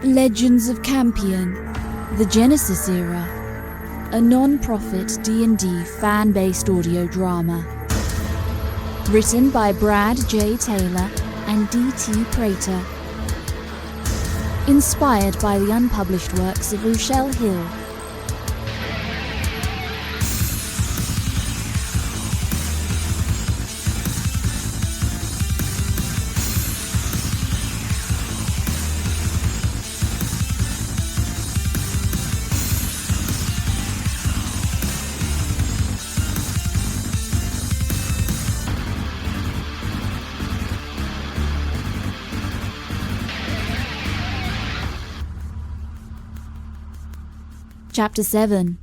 Legends of Khampiohn, the Genesis Era, a non-profit D&D fan-based audio drama. Written by Brad J. Taylor and D.T. Prater. Inspired by the unpublished works of Ruechelle Hill. Chapter 7,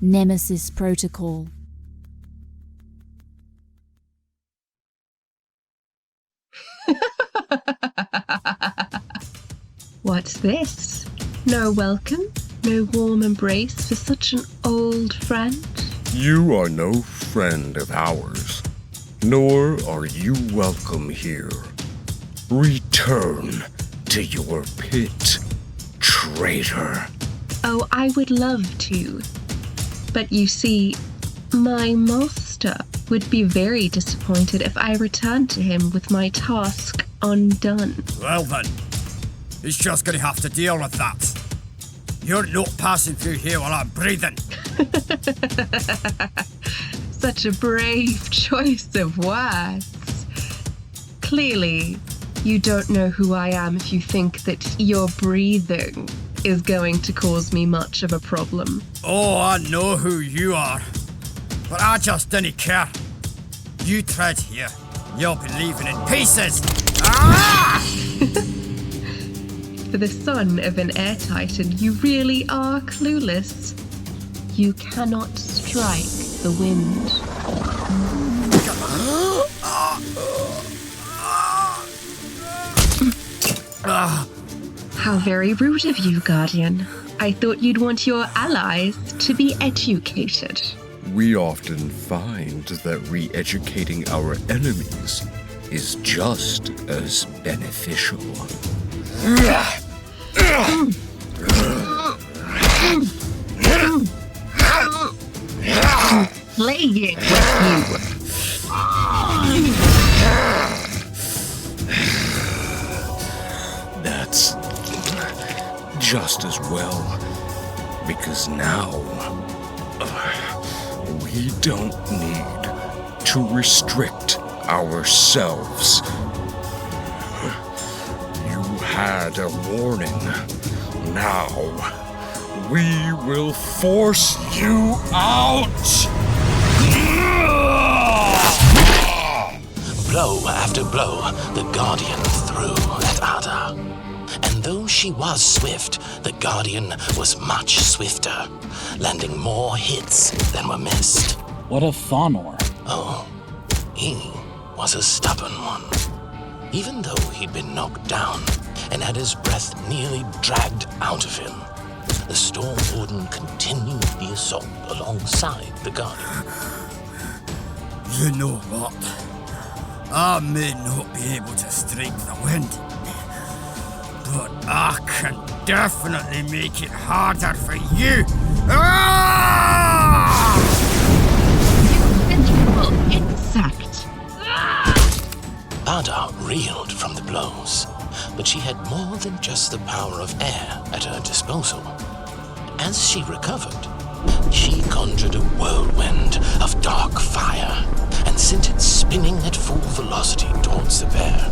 Nemesis Protocol. What's this? No welcome? No warm embrace for such an old friend? You are no friend of ours, nor are you welcome here. Return to your pit, traitor. Oh, I would love to. But you see, my master would be very disappointed if I returned to him with my task undone. Well then, he's just gonna have to deal with that. You're not passing through here while I'm breathing. Such a brave choice of words. Clearly, you don't know who I am if you think that your breathing is going to cause me much of a problem. Oh, I know who you are. But I just didn't care. You tread here, you'll be leaving in pieces. Ah! For the son of an air titan, you really are clueless. You cannot strike the wind. How very rude of you, Guardian. I thought you'd want your allies to be educated. We often find that re-educating our enemies is just as beneficial. Playing with you. That's just as well, because now we don't need to restrict ourselves. You had a warning. Now we will force you out. Blow after blow, the Guardian threw at Addah. And though she was swift, the Guardian was much swifter, landing more hits than were missed. What of Thonor? Oh, he was a stubborn one. Even though he'd been knocked down and had his breath nearly dragged out of him, the Storm Warden continued the assault alongside the Guardian. You know what? I may not be able to strike the wind, but I can definitely make it harder for you. Ah! You miserable insect. Addah reeled from the blows, but she had more than just the power of air at her disposal. As she recovered, she conjured a whirlwind of dark fire and sent it spinning at full velocity towards the bear.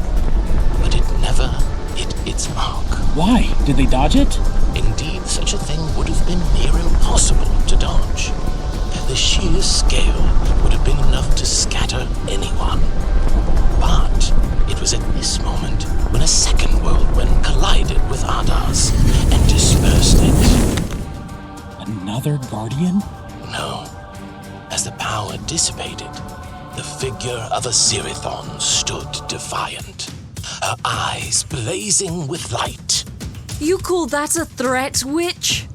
But it never hit its mark. Why? Did they dodge it? Indeed, such a thing would have been near impossible to dodge. The sheer scale would have been enough to scatter anyone. But it was at this moment when a second whirlwind collided with Addah's and dispersed it. Another Guardian? No. As the power dissipated, the figure of Isirithon stood defiant, her eyes blazing with light. You call that a threat, witch?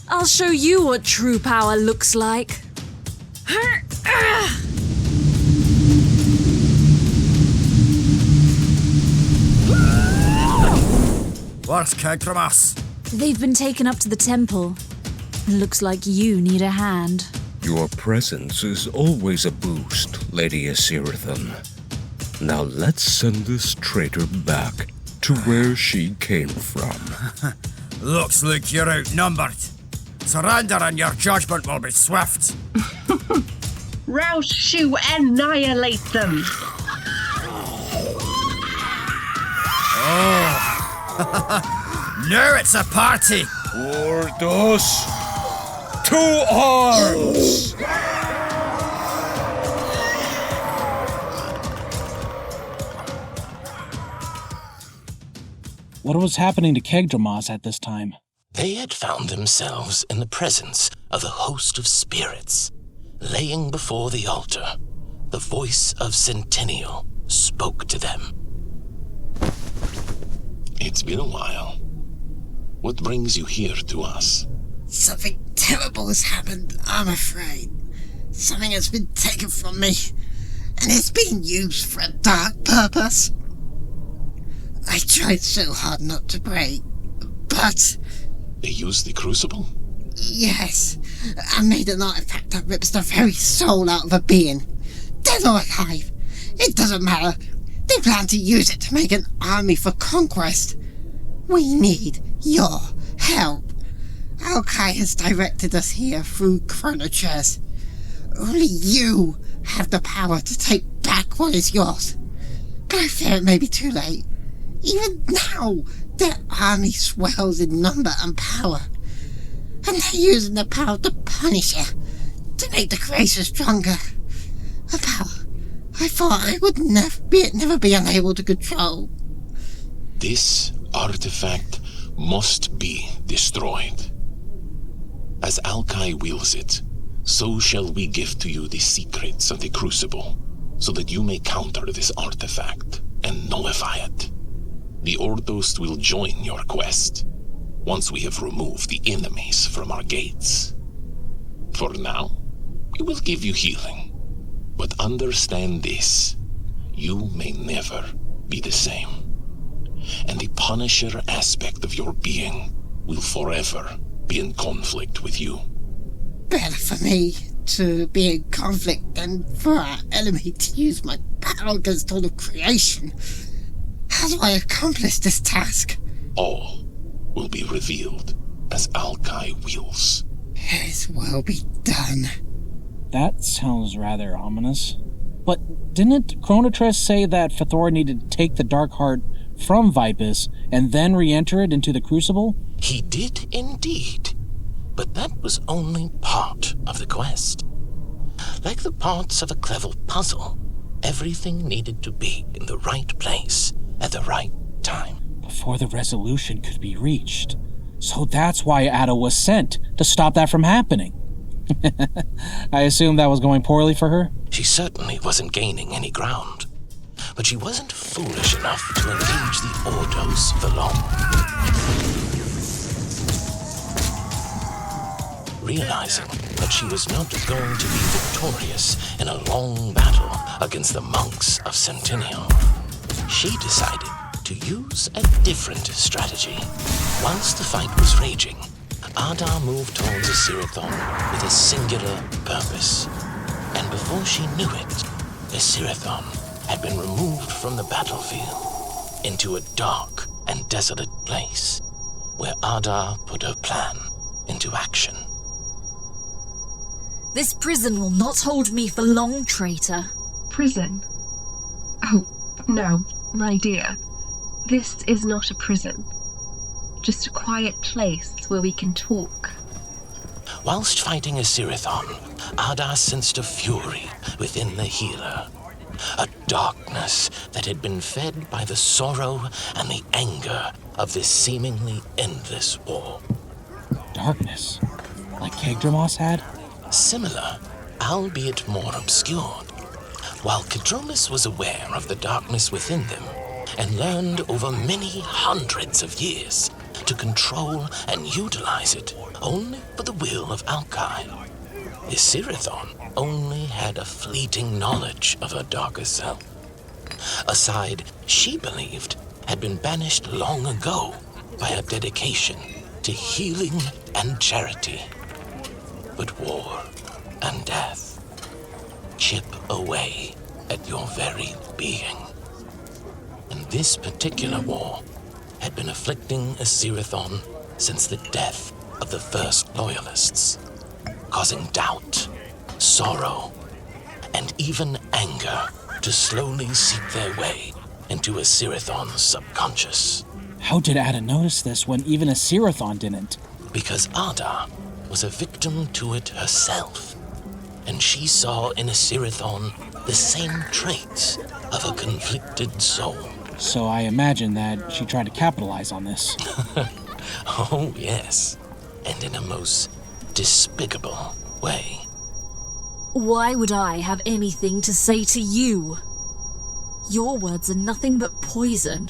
I'll show you what true power looks like. Where's Ckegdromas? They've been taken up to the temple. Looks like you need a hand. Your presence is always a boost, Lady Isirithon. Now let's send this traitor back to where she came from. Looks like you're outnumbered. Surrender and your judgment will be swift. Ruechelle, annihilate them! Now it's a party! Ordos to arms! What was happening to Ckegdromas at this time? They had found themselves in the presence of a host of spirits. Laying before the altar, the voice of Centennial spoke to them. It's been a while. What brings you here to us? Something terrible has happened, I'm afraid. Something has been taken from me, and it's being used for a dark purpose. I tried so hard not to break, but... They used the crucible? Yes, I made an artifact that rips the very soul out of a being. Dead or alive, it doesn't matter. They plan to use it to make an army for conquest. We need your help. Alkai has directed us here through Chronochess. Only you have the power to take back what is yours. But I fear it may be too late. Even now, their army swells in number and power. And they're using the power of the Punisher to make the creation stronger. A power I thought I would never be unable to control. This artifact must be destroyed. As Alkai wills it, so shall we give to you the secrets of the crucible, so that you may counter this artifact and nullify it. The Ordos will join your quest once we have removed the enemies from our gates. For now, we will give you healing, but understand this: you may never be the same, and the Punisher aspect of your being will forever be in conflict with you. Better for me to be in conflict than for our enemy to use my power against all of creation. How do I accomplish this task? All will be revealed as Alkai wills. His will be done. That sounds rather ominous. But didn't Chronochess say that Fthora needed to take the Dark Heart from Vypus and then re-enter it into the Crucible? He did indeed, but that was only part of the quest. Like the parts of a clever puzzle, everything needed to be in the right place at the right time. Before the resolution could be reached. So that's why Addah was sent, to stop that from happening. I assume that was going poorly for her? She certainly wasn't gaining any ground, but she wasn't foolish enough to engage the Ordos for long. Realizing that she was not going to be victorious in a long battle against the monks of Centennial, she decided to use a different strategy. Once the fight was raging, Addah moved towards Isirithon with a singular purpose. And before she knew it, Isirithon had been removed from the battlefield into a dark and desolate place where Addah put her plan into action. This prison will not hold me for long, traitor. Prison? Oh, no, my dear. This is not a prison. Just a quiet place where we can talk. Whilst fighting Isirithon, Addah sensed a fury within the healer. A darkness that had been fed by the sorrow and the anger of this seemingly endless war. Darkness? Like Ckegdromas had? Similar, albeit more obscured. While Ckegdromas was aware of the darkness within them, and learned over many hundreds of years to control and utilize it only for the will of Alkai, Isirithon only had a fleeting knowledge of her darker self. A side she believed had been banished long ago by her dedication to healing and charity. But war and death chip away at your very being. And this particular war had been afflicting Isirithon since the death of the first Loyalists, causing doubt, sorrow, and even anger to slowly seep their way into Isirithon's subconscious. How did Addah notice this when even Isirithon didn't? Because Addah was a victim to it herself, and she saw in Isirithon the same traits of a conflicted soul. So I imagine that she tried to capitalize on this. Oh, yes, and in a most despicable way. Why would I have anything to say to you? Your words are nothing but poison.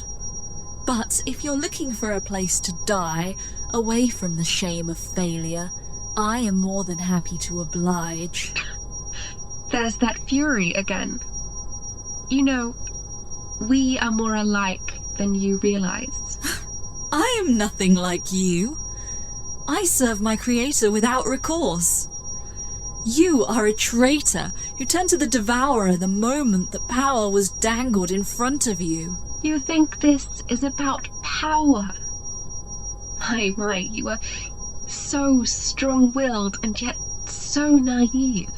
But if you're looking for a place to die, away from the shame of failure, I am more than happy to oblige. There's that fury again. You know, we are more alike than you realize. I am nothing like you. I serve my creator without recourse. You are a traitor who turned to the Devourer the moment that power was dangled in front of you. You think this is about power? My, you are so strong-willed and yet so naive.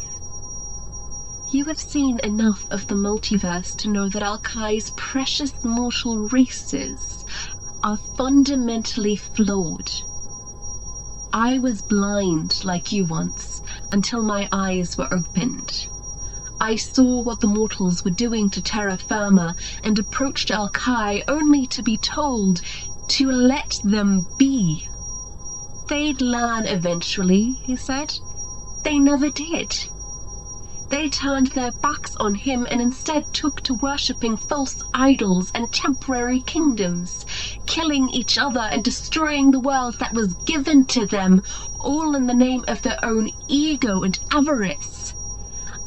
You have seen enough of the multiverse to know that Alkai's precious mortal races are fundamentally flawed. I was blind like you once, until my eyes were opened. I saw what the mortals were doing to terra firma and approached Alkai only to be told to let them be. They'd learn eventually, he said. They never did. They turned their backs on him and instead took to worshipping false idols and temporary kingdoms, killing each other and destroying the world that was given to them, all in the name of their own ego and avarice.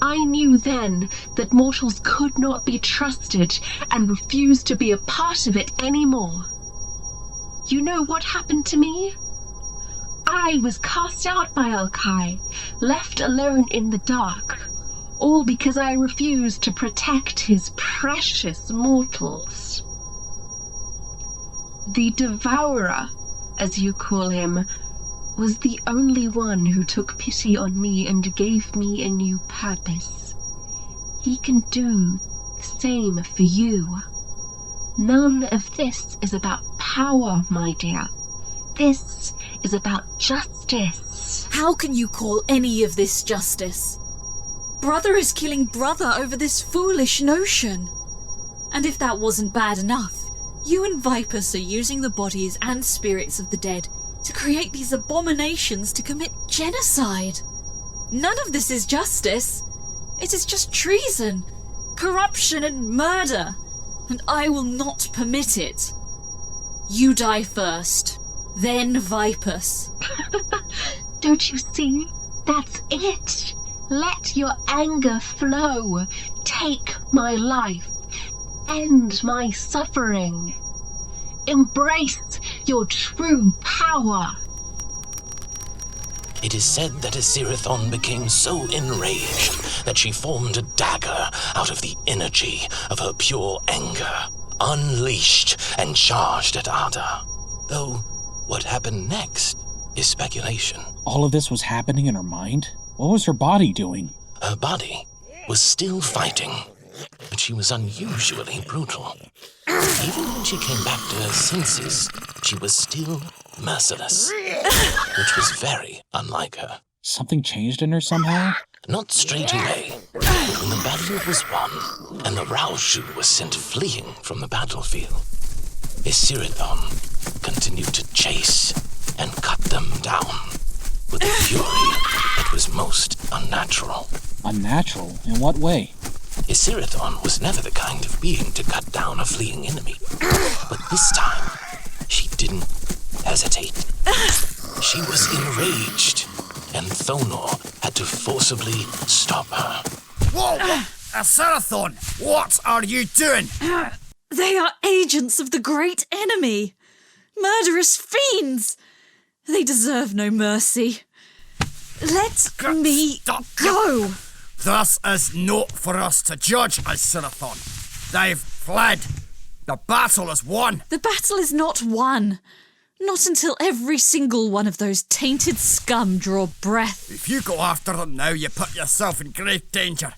I knew then that mortals could not be trusted and refused to be a part of it anymore. You know what happened to me? I was cast out by Alkai, left alone in the dark, all because I refused to protect his precious mortals. The Devourer, as you call him, was the only one who took pity on me and gave me a new purpose. He can do the same for you. None of this is about power, my dear. This is about justice. How can you call any of this justice? Brother is killing brother over this foolish notion. And if that wasn't bad enough, you and Vypus are using the bodies and spirits of the dead to create these abominations to commit genocide. None of this is justice. It is just treason, corruption and murder, and I will not permit it. You die first, then Vypus. Don't you see? That's it. Let your anger flow. Take my life. End my suffering. Embrace your true power. It is said that Isirithon became so enraged that she formed a dagger out of the energy of her pure anger, unleashed and charged at Addah. Though, what happened next is speculation. All of this was happening in her mind? What was her body doing? Her body was still fighting, but she was unusually brutal. Even when she came back to her senses, she was still merciless, which was very unlike her. Something changed in her somehow? Not straight away, but when the battle was won and the Ruechelle was sent fleeing from the battlefield, Isirithon continued to chase and cut them down with a fury that was most unnatural. Unnatural? In what way? Isirithon was never the kind of being to cut down a fleeing enemy. But this time, she didn't hesitate. She was enraged, and Thonor had to forcibly stop her. Whoa! Isirithon, what are you doing? They are agents of the great enemy. Murderous fiends! They deserve no mercy. Let me go! This is not for us to judge, Isirithon. They've fled. The battle is won. The battle is not won. Not until every single one of those tainted scum draw breath. If you go after them now, you put yourself in great danger.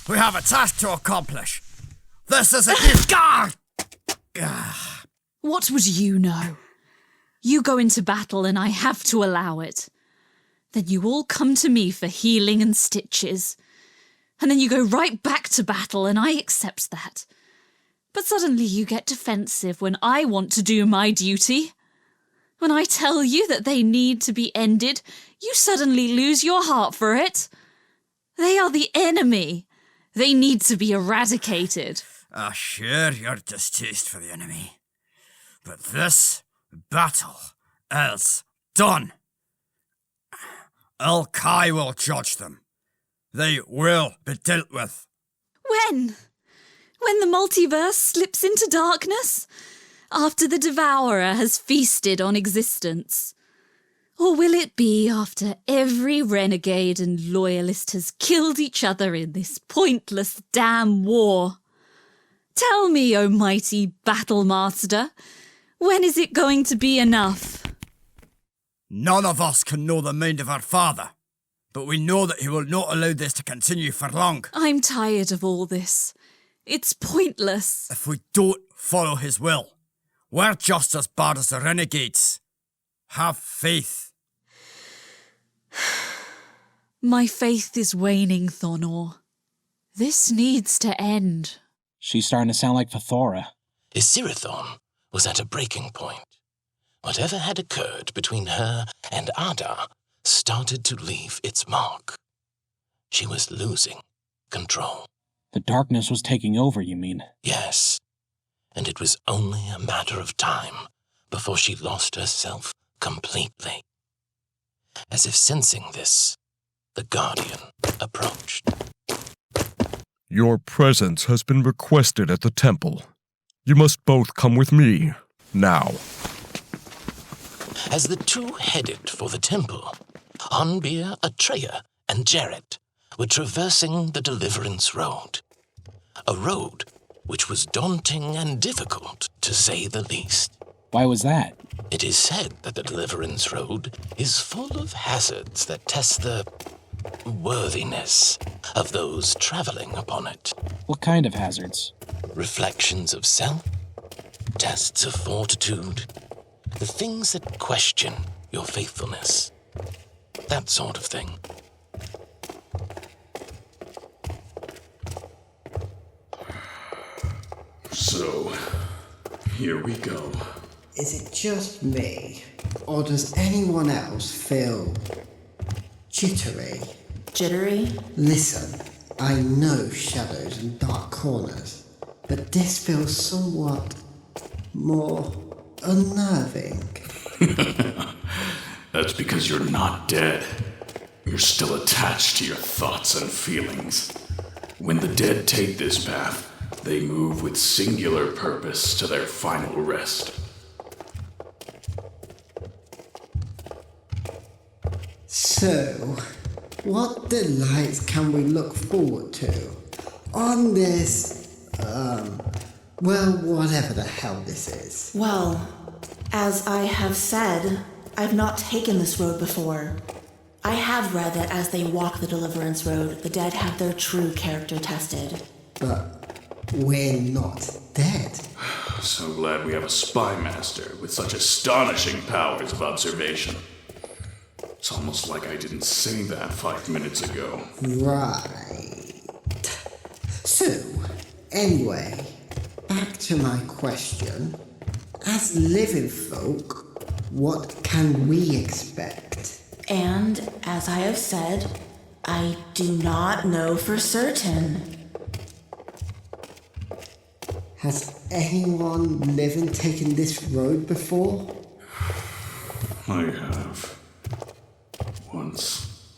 We have a task to accomplish. This is a What would you know? You go into battle and I have to allow it. Then you all come to me for healing and stitches. And then you go right back to battle and I accept that. But suddenly you get defensive when I want to do my duty. When I tell you that they need to be ended, you suddenly lose your heart for it. They are the enemy. They need to be eradicated. Sure, your distaste for the enemy. But this battle is done. Alkai will judge them. They will be dealt with. When? When the multiverse slips into darkness? After the Devourer has feasted on existence? Or will it be after every renegade and loyalist has killed each other in this pointless damn war? Tell me, O mighty Battlemaster, when is it going to be enough? None of us can know the mind of our father, but we know that he will not allow this to continue for long. I'm tired of all this. It's pointless. If we don't follow his will, we're just as bad as the renegades. Have faith. My faith is waning, Thonor. This needs to end. She's starting to sound like Fthora. Isirithon was at a breaking point. Whatever had occurred between her and Addah started to leave its mark. She was losing control. The darkness was taking over, you mean? Yes, and it was only a matter of time before she lost herself completely. As if sensing this, the Guardian approached. Your presence has been requested at the temple. You must both come with me, now. As the two headed for the temple, Ahnbiir, Ahtreya, and Jahrett were traversing the Deliverance Road. A road which was daunting and difficult, to say the least. Why was that? It is said that the Deliverance Road is full of hazards that test the worthiness of those traveling upon it. What kind of hazards? Reflections of self, tests of fortitude, the things that question your faithfulness. That sort of thing. So, here we go. Is it just me? Or does anyone else feel jittery? Jittery? Listen, I know shadows and dark corners, but this feels somewhat more unnerving. That's because you're not dead. You're still attached to your thoughts and feelings. When the dead take this path, they move with singular purpose to their final rest. So, what delights can we look forward to on this, well, whatever the hell this is? Well, as I have said, I've not taken this road before. I have read that as they walk the Deliverance Road, the dead have their true character tested. But we're not dead. So glad we have a Spymaster with such astonishing powers of observation. It's almost like I didn't say that 5 minutes ago. Right. So, anyway, back to my question. As living folk, what can we expect? And, as I have said, I do not know for certain. Has anyone living taken this road before? I have. Once.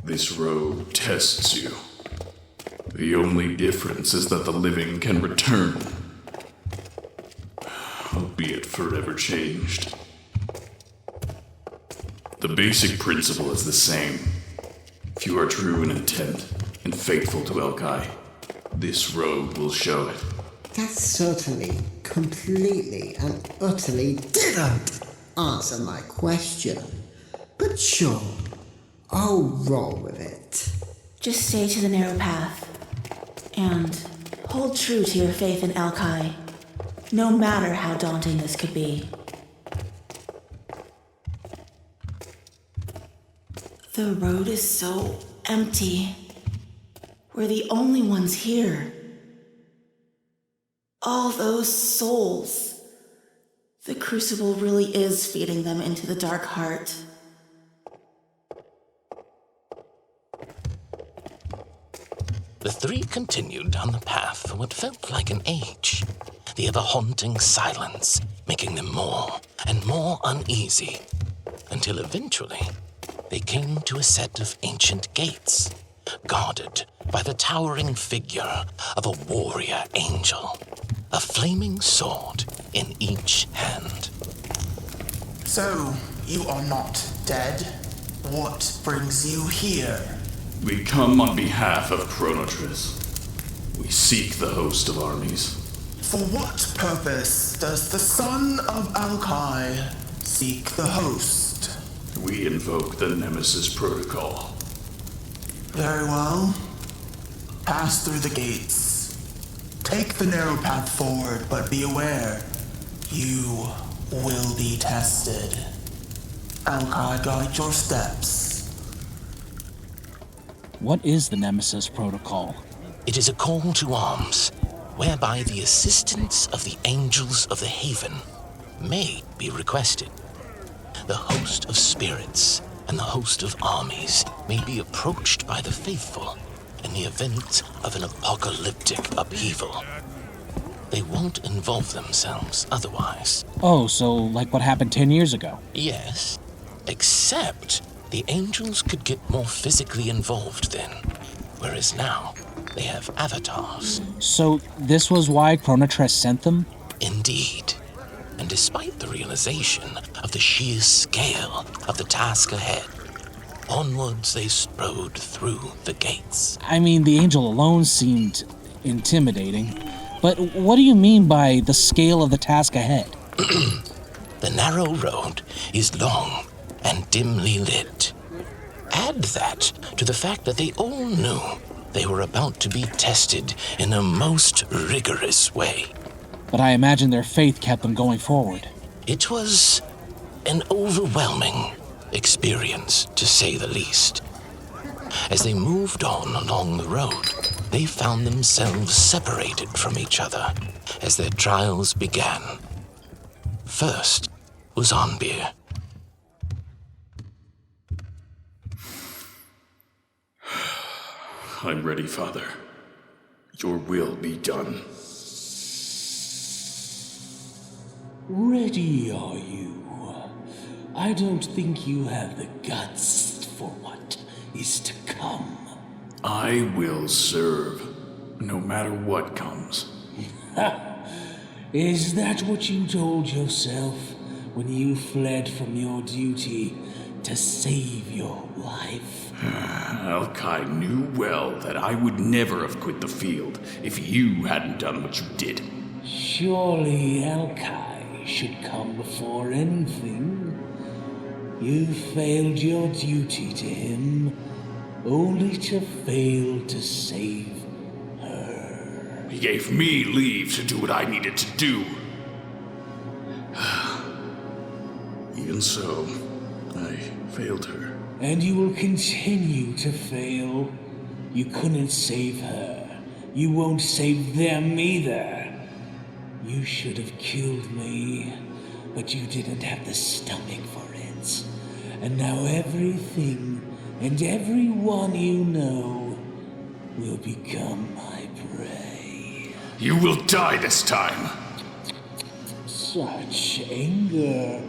This road tests you. The only difference is that the living can return. Albeit for forever changed. The basic principle is the same. If you are true in intent and faithful to Elkai, this road will show it. That certainly, completely and utterly didn't answer my question. But sure, I'll roll with it. Just stay to the narrow path. And hold true to your faith in Elkai, no matter how daunting this could be. The road is so empty. We're the only ones here. All those souls. The Crucible really is feeding them into the Dark Heart. The three continued down the path for what felt like an age, the ever-haunting silence making them more and more uneasy, until eventually they came to a set of ancient gates, guarded by the towering figure of a warrior angel, a flaming sword in each hand. So, you are not dead? What brings you here? We come on behalf of Chronotress. We seek the host of armies. For what purpose does the son of Elkai seek the host? We invoke the Nemesis protocol. Very well. Pass through the gates. Take the narrow path forward, but be aware, you will be tested. Elkai, guide your steps. What is the Nemesis protocol? It is a call to arms, whereby the assistance of the angels of the Haven may be requested. The host of spirits and the host of armies may be approached by the faithful in the event of an apocalyptic upheaval. They won't involve themselves otherwise. Oh, so like what happened 10 years ago? Yes, except the angels could get more physically involved then, whereas now they have avatars. So this was why Chronotress sent them? Indeed. And despite the realization of the sheer scale of the task ahead, onwards they strode through the gates. I mean, the angel alone seemed intimidating. But what do you mean by the scale of the task ahead? The narrow road is long and dimly lit. Add that to the fact that they all knew they were about to be tested in a most rigorous way. But I imagine their faith kept them going forward. It was an overwhelming experience, to say the least. As they moved on along the road, they found themselves separated from each other as their trials began. First was Ahnbiir. I'm ready, Father. Your will be done. Ready, are you? I don't think you have the guts for what is to come. I will serve, no matter what comes. Is that what you told yourself when you fled from your duty to save your life? Elkai knew well that I would never have quit the field if you hadn't done what you did. Surely Elkai should come before anything. You failed your duty to him, only to fail to save her. He gave me leave to do what I needed to do. Even so, I failed her. And you will continue to fail. You couldn't save her. You won't save them either. You should have killed me, but you didn't have the stomach for it. And now everything and everyone you know will become my prey. You will die this time! Such anger,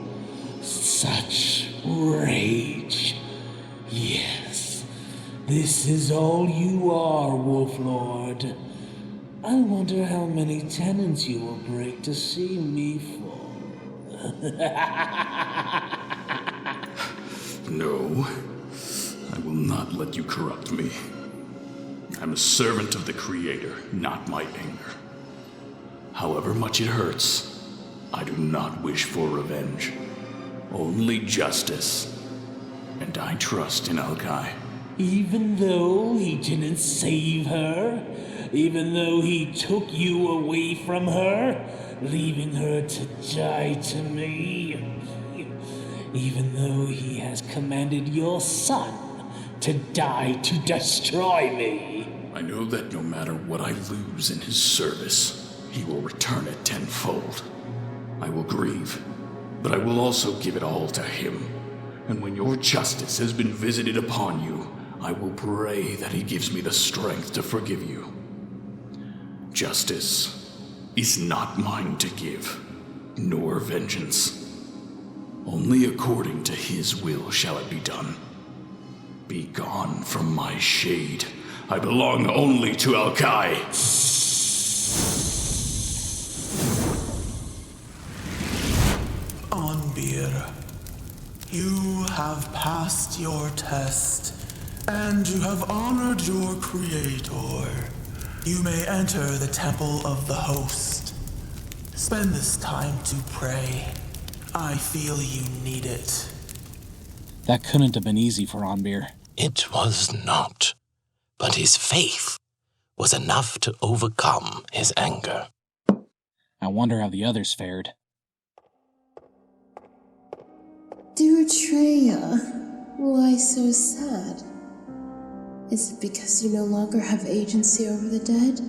such rage. Yes, this is all you are, Wolf Lord. I wonder how many tenants you will break to see me fall. No, I will not let you corrupt me. I'm a servant of the Creator, not my anger. However much it hurts, I do not wish for revenge. Only justice. And I trust in Alkai. Even though he didn't save her? Even though he took you away from her? Leaving her to die to me? Even though he has commanded your son to die to destroy me? I know that no matter what I lose in his service, he will return it tenfold. I will grieve, but I will also give it all to him. And when your justice has been visited upon you, I will pray that he gives me the strength to forgive you. Justice is not mine to give, nor vengeance. Only according to his will shall it be done. Be gone from my shade. I belong only to Alkai. Ahnbiir, you have passed your test, and you have honored your creator. You may enter the temple of the host. Spend this time to pray. I feel you need it. That couldn't have been easy for Ahnbiir. It was not. But his faith was enough to overcome his anger. I wonder how the others fared. Dear Ahtreya, why so sad? Is it because you no longer have agency over the dead?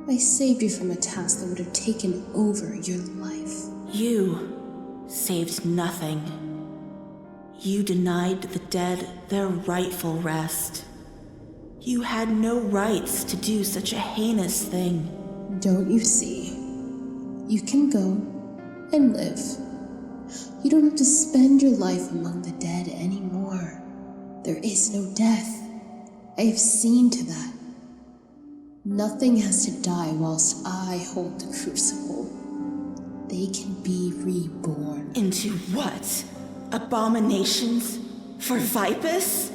I saved you from a task that would have taken over your life. You saved nothing. You denied the dead their rightful rest. You had no rights to do such a heinous thing. Don't you see? You can go and live. You don't have to spend your life among the dead anymore. There is no death. I have seen to that. Nothing has to die whilst I hold the crucible. They can be reborn. Into what? Abominations? For Vypus?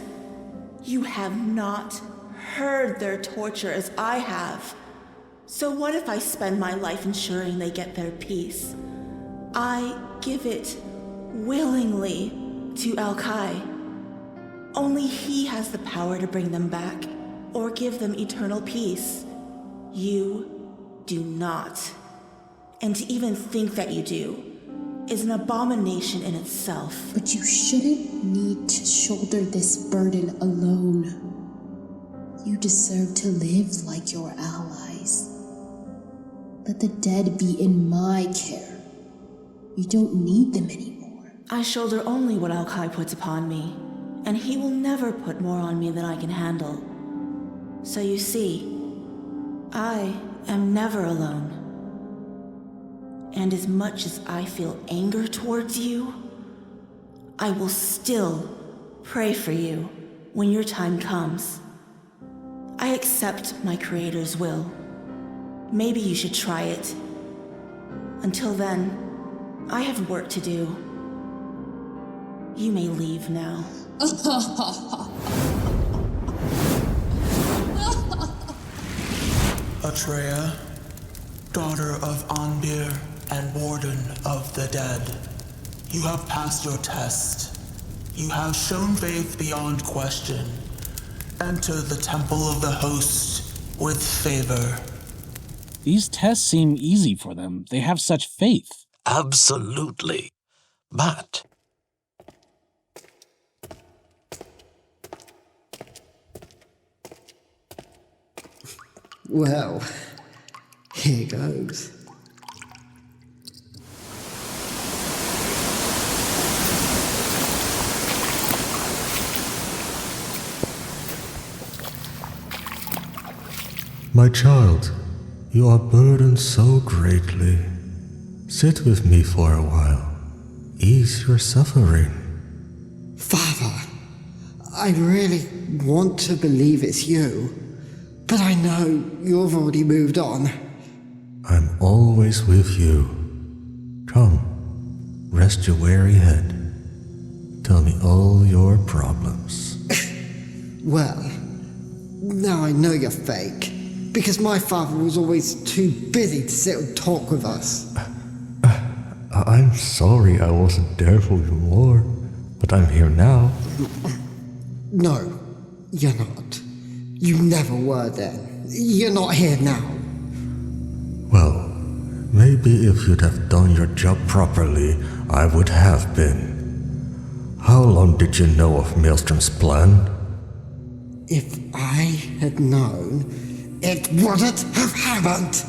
You have not heard their torture as I have. So what if I spend my life ensuring they get their peace? I give it willingly to Alkai. Only he has the power to bring them back or give them eternal peace. You do not. And to even think that you do is an abomination in itself. But you shouldn't need to shoulder this burden alone. You deserve to live like your allies. Let the dead be in my care. You don't need them anymore. I shoulder only what Alkai puts upon me, and he will never put more on me than I can handle. So you see, I am never alone. And as much as I feel anger towards you, I will still pray for you when your time comes. I accept my Creator's will. Maybe you should try it. Until then, I have work to do. You may leave now. Ahtreya, daughter of Ahnbiir and warden of the dead, you have passed your test. You have shown faith beyond question. Enter the temple of the host with favor. These tests seem easy for them. They have such faith. Absolutely. But Well, here goes. My child, you are burdened so greatly. Sit with me for a while. Ease your suffering. Father, I really want to believe it's you, but I know you've already moved on. I'm always with you. Come. Rest your weary head. Tell me all your problems. Well, now I know you're fake, because my father was always too busy to sit and talk with us. I'm sorry I wasn't there for you more, but I'm here now. No, you're not. You never were then. You're not here now. Well, maybe if you'd have done your job properly, I would have been. How long did you know of Maelstrom's plan? If I had known, it wouldn't have happened.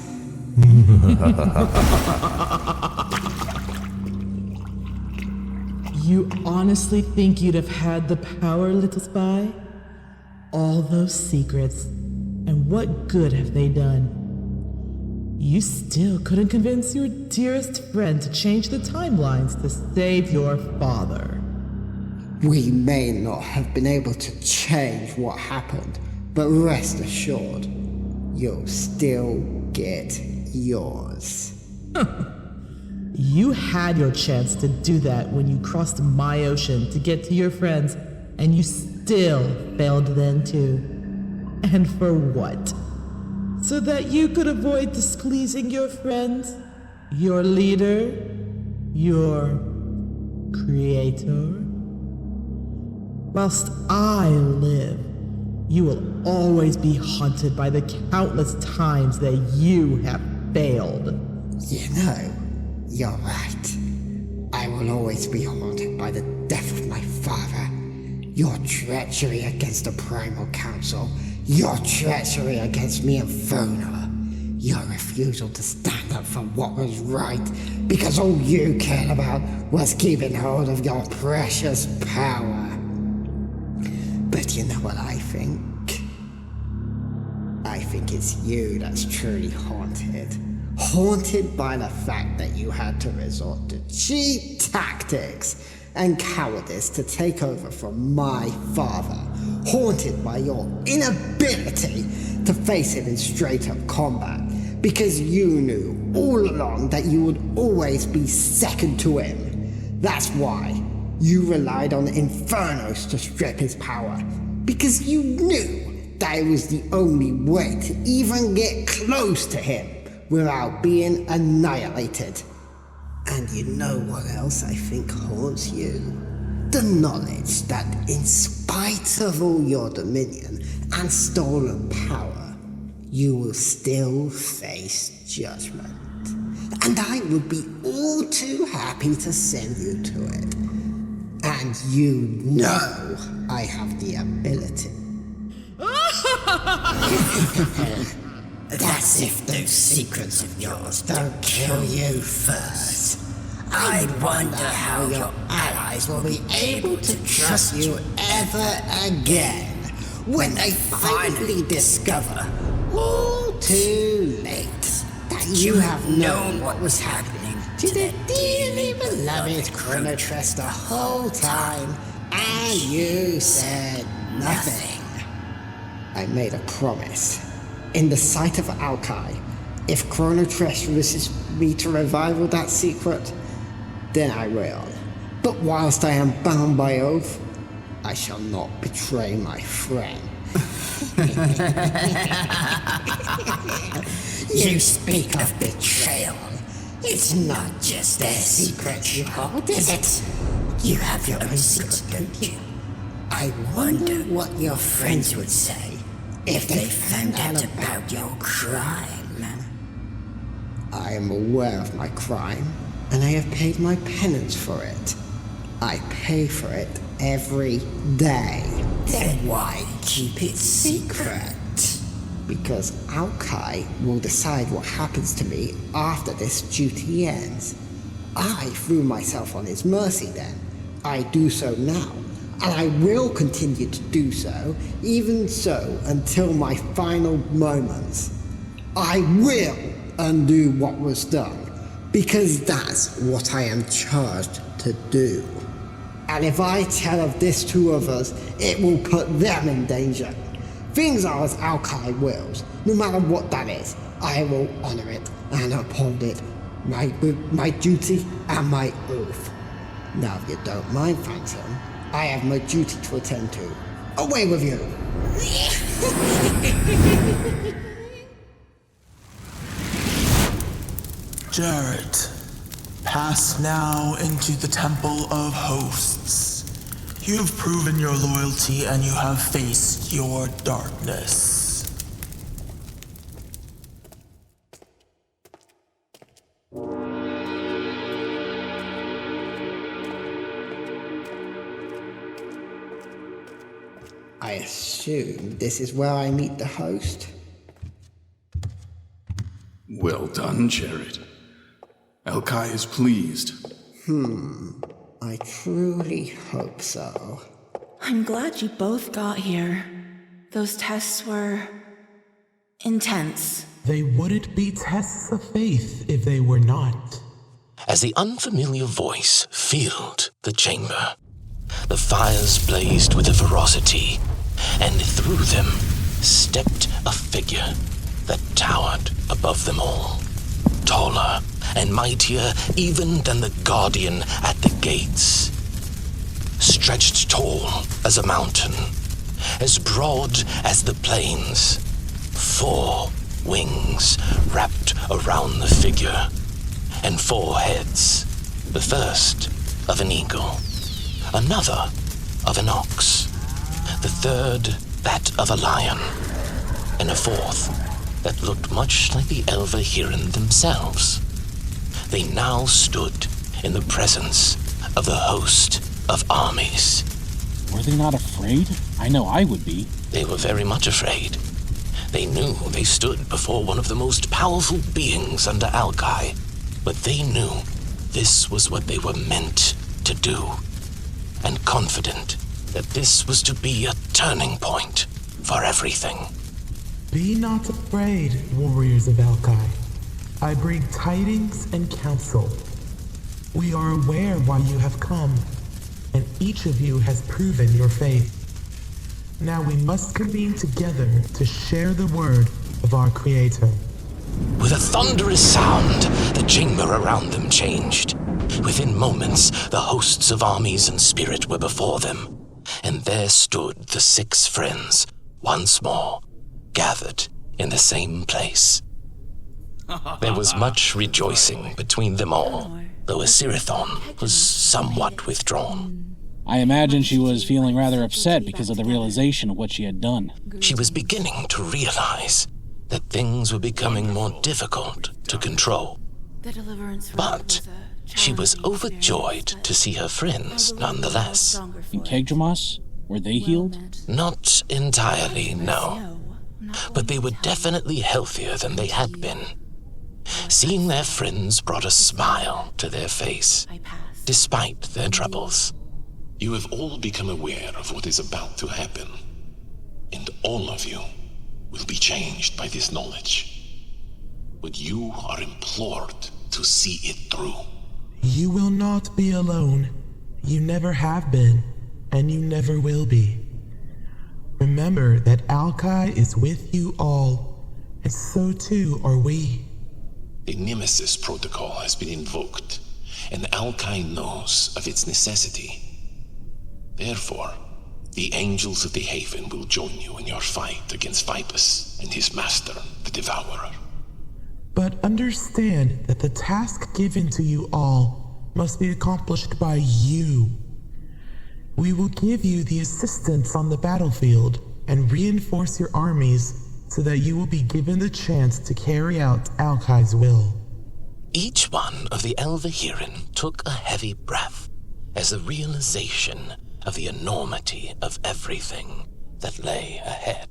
You honestly think you'd have had the power, little spy? All those secrets, and what good have they done? You still couldn't convince your dearest friend to change the timelines to save your father. We may not have been able to change what happened, but rest assured, you'll still get yours. You had your chance to do that when you crossed my ocean to get to your friends, and you still failed then too. And for what? So that you could avoid displeasing your friends, your leader, your creator? Whilst I live, you will always be haunted by the countless times that you have failed. You know, you're right. I will always be haunted by the death of my father. Your treachery against the Primal Council. Your treachery against me and Thonor. Your refusal to stand up for what was right because all you cared about was keeping hold of your precious power. But you know what I think? I think it's you that's truly haunted. Haunted by the fact that you had to resort to cheap tactics and cowardice to take over from my father. Haunted by your inability to face him in straight-up combat because you knew all along that you would always be second to him. That's why you relied on Infernos to strip his power, because you knew that it was the only way to even get close to him without being annihilated. And you know what else I think haunts you? The knowledge that in spite of all your dominion and stolen power, you will still face judgment. And I would be all too happy to send you to it. And you know I have the ability. That's if those secrets of yours don't kill you first. I wonder how your allies will be able to trust you ever again when they finally discover, all too late, that you have known what was happening to the dearly beloved Chronotress the whole time, and you said nothing. I made a promise. In the sight of Alkai, if Chronotress resists me to revival that secret, then I will. But whilst I am bound by oath, I shall not betray my friend. You speak of betrayal. It's not just their secret you hold, is it? You have your own secret, don't you? I wonder what your friends would say if they found out about your crime. I am aware of my crime, and I have paid my penance for it. I pay for it every day. Then why keep it secret? Because Alkai will decide what happens to me after this duty ends. I threw myself on his mercy then. I do so now, and I will continue to do so, even so until my final moments. I will undo what was done, because that's what I am charged to do. And if I tell of this to others, it will put them in danger. Things are as Alkai wills. No matter what that is, I will honor it and uphold it my duty and my oath. Now, if you don't mind, Phantom, I have my duty to attend to. Away with you! Jahrett, pass now into the Temple of Hosts. You have proven your loyalty and you have faced your darkness. I assume this is where I meet the host? Well done, Jahrett. Alkai is pleased. I truly hope so. I'm glad you both got here. Those tests were intense. They wouldn't be tests of faith if they were not. As the unfamiliar voice filled the chamber, the fires blazed with a ferocity, and through them stepped a figure that towered above them all, taller and mightier even than the guardian at the gates. Stretched tall as a mountain, as broad as the plains, 4 wings wrapped around the figure, and 4 heads, the first of an eagle, another of an ox, the third that of a lion, and a 4th that looked much like the Elvahiran themselves. They now stood in the presence of the host of armies. Were they not afraid? I know I would be. They were very much afraid. They knew they stood before one of the most powerful beings under Alkai, but they knew this was what they were meant to do, and confident that this was to be a turning point for everything. Be not afraid, warriors of Alkai. I bring tidings and counsel. We are aware why you have come, and each of you has proven your faith. Now we must convene together to share the word of our Creator. With a thunderous sound, the chamber around them changed. Within moments, the hosts of armies and spirit were before them, and there stood the 6 friends, once more, gathered in the same place. There was much rejoicing between them all, though Isirithon was somewhat withdrawn. I imagine she was feeling rather upset because of the realization of what she had done. She was beginning to realize that things were becoming more difficult to control. But she was overjoyed to see her friends nonetheless. In Ckegdromas? Were they healed? Not entirely, no. But they were definitely healthier than they had been. Seeing their friends brought a smile to their face, despite their troubles. You have all become aware of what is about to happen, and all of you will be changed by this knowledge. But you are implored to see it through. You will not be alone. You never have been, and you never will be. Remember that Alkai is with you all, and so too are we. The Nemesis protocol has been invoked, and Alkai knows of its necessity. Therefore, the Angels of the Haven will join you in your fight against Vypus and his master, the Devourer. But understand that the task given to you all must be accomplished by you. We will give you the assistance on the battlefield and reinforce your armies so that you will be given the chance to carry out Alkai's will. Each one of the Elvahiran took a heavy breath as the realization of the enormity of everything that lay ahead.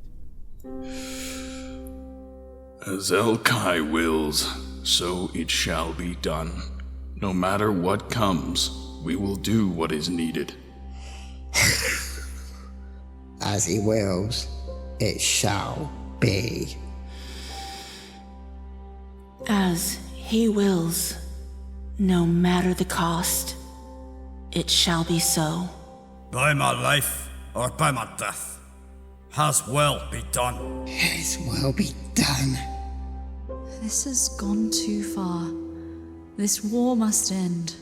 As Alkai wills, so it shall be done. No matter what comes, we will do what is needed. As he wills, it shall be. As he wills, no matter the cost, it shall be so. By my life or by my death, His will be done. His will be done. This has gone too far. This war must end.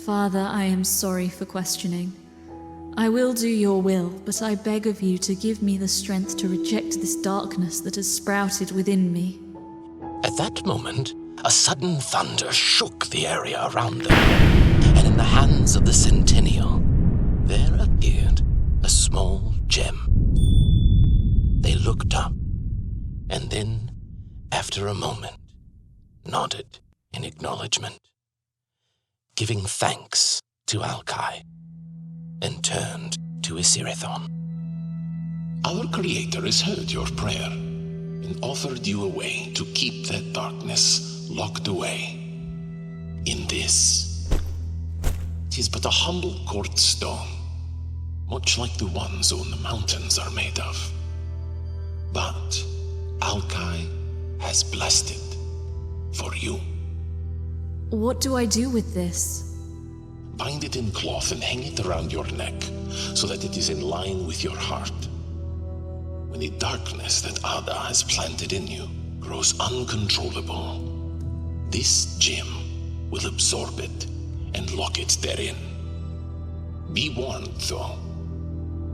Father, I am sorry for questioning. I will do your will, but I beg of you to give me the strength to reject this darkness that has sprouted within me. At that moment, a sudden thunder shook the area around them, and in the hands of the Centennial, there appeared a small gem. They looked up, and then, after a moment, nodded in acknowledgement, giving thanks to Alkai, and turned to Isirithon. Our Creator has heard your prayer and offered you a way to keep that darkness locked away. In this, 'tis but a humble quartz stone, much like the ones on the mountains are made of. But Alkai has blessed it for you. What do I do with this? Bind it in cloth and hang it around your neck so that it is in line with your heart. When the darkness that Addah has planted in you grows uncontrollable, this gem will absorb it and lock it therein. Be warned, though.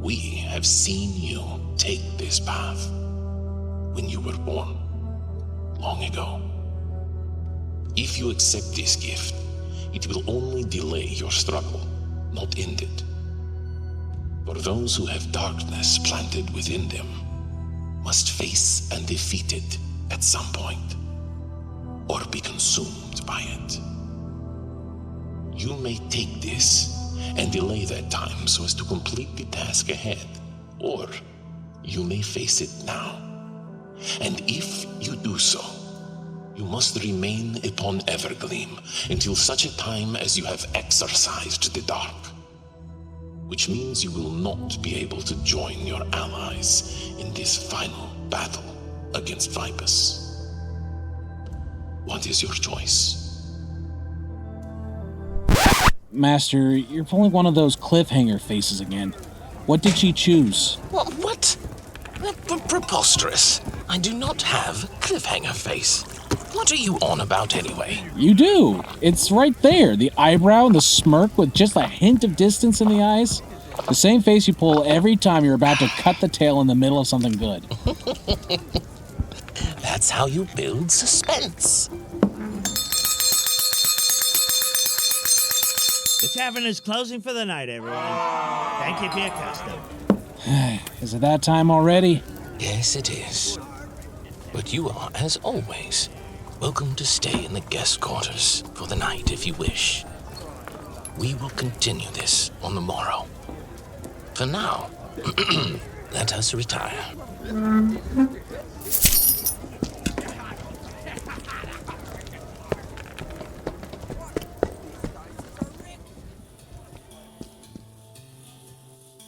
We have seen you take this path when you were born, long ago. If you accept this gift, it will only delay your struggle, not end it. For those who have darkness planted within them must face and defeat it at some point, or be consumed by it. You may take this and delay that time so as to complete the task ahead, or you may face it now. And if you do so, you must remain upon Evergleam until such a time as you have exorcised the dark, which means you will not be able to join your allies in this final battle against Vypus. What is your choice? Master, you're pulling one of those cliffhanger faces again. What did she choose? What? Preposterous. I do not have cliffhanger face. What are you on about anyway? You do. It's right there. The eyebrow and the smirk with just a hint of distance in the eyes. The same face you pull every time you're about to cut the tail in the middle of something good. That's how you build suspense. The tavern is closing for the night, everyone. Thank you for your custom. Is it that time already? Yes, it is. But you are, as always, welcome to stay in the guest quarters for the night if you wish. We will continue this on the morrow. For now, let us retire.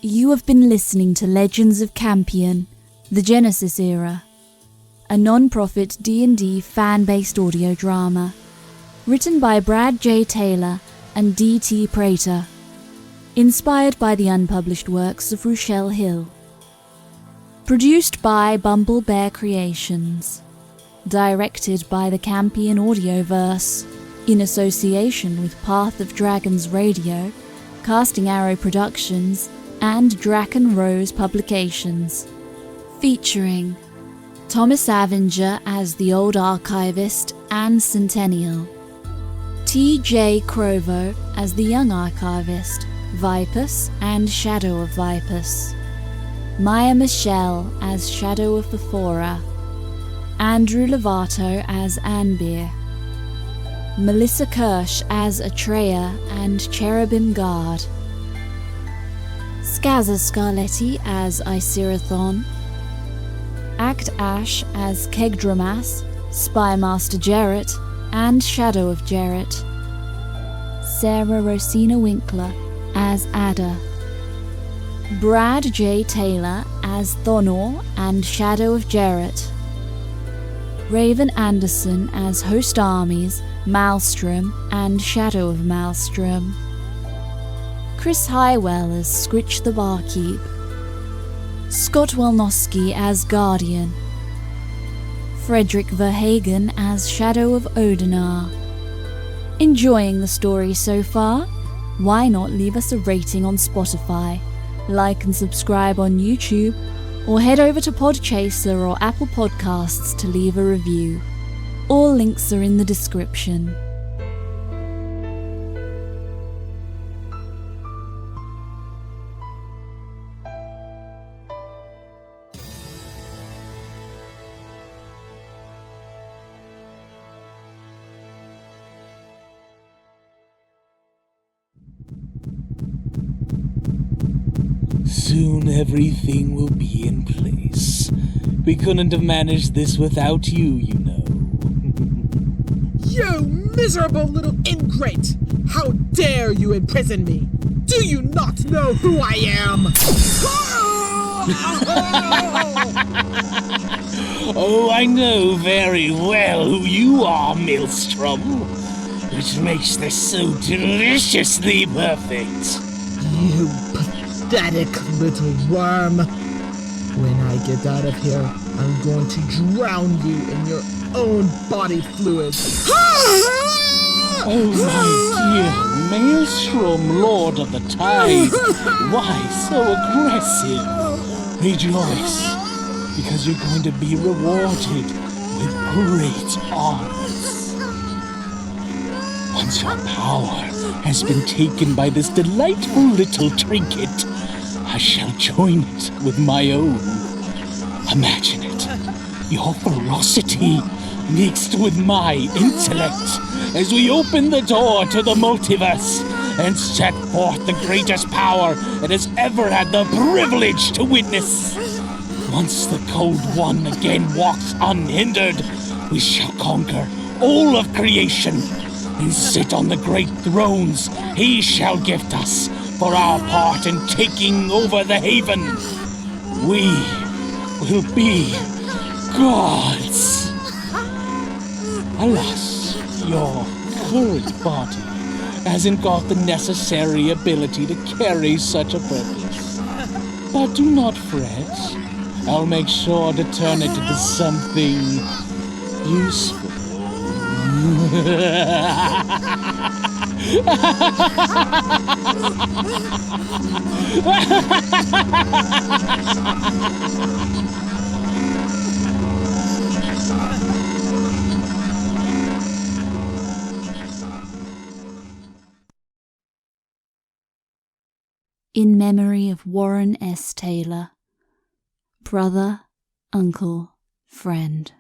You have been listening to Legends of Khampiohn, the Genesis Era, a non-profit D&D fan-based audio drama, written by Brad J. Taylor and D.T. Prater, inspired by the unpublished works of Ruechelle Hill. Produced by Bumble Bear Creations, directed by the Khampiohn Audioverse, in association with Path of Dragons Radio, Casting Arrow Productions, and Draken Rose Publications, featuring Thomas Avinger as the Old Archivist and Centennial, T.J. CROVO as the Young Archivist, Vypus and Shadow of Vypus, MAIA Michelle as Shadow of Fthora, Andrew Lovato as Ahnbiir, Melissa KERSH as Ahtreya and Cherubim Guard, SCAZZA SCARLETTI as Isirithon, ACTASH as Ckegdromas, Spymaster Jahrett and Shadow of Jahrett, Sarah Rosina WINKLER as Addah, Brad J. Taylor as Thonor and Shadow of Jahrett, Raven Anderson as Host Armies, Maelstrom and Shadow of Maelstrom, Chris HIGHWELL as Skritch the Barkeep, Scott Welnowski as Guardian, Frederick Verhagen as Shadow of Odinar, Enjoying the story so far? Why not leave us a rating on Spotify, like and subscribe on YouTube, or head over to Podchaser or Apple Podcasts to leave a review. All links are in the description. Soon everything will be in place. We couldn't have managed this without you, you know. You miserable little ingrate! How dare you imprison me? Do you not know who I am? Oh, I know very well who you are, Maelstrom. Which makes this so deliciously perfect. You pathetic little worm. When I get out of here, I'm going to drown you in your own body fluids. Oh my dear Maelstrom, Lord of the Tide. Why so aggressive? Rejoice, because you're going to be rewarded with great honors. Once your power has been taken by this delightful little trinket, I shall join it with my own. Imagine it, your ferocity mixed with my intellect as we open the door to the multiverse and set forth the greatest power it has ever had the privilege to witness. Once the Cold One again walks unhindered, we shall conquer all of creation and sit on the great thrones he shall gift us for our part in taking over the Haven. We will be gods. Alas, your current body hasn't got the necessary ability to carry such a purpose. But do not fret. I'll make sure to turn it into something useful. In memory of Warren S. Taylor, brother, uncle, friend.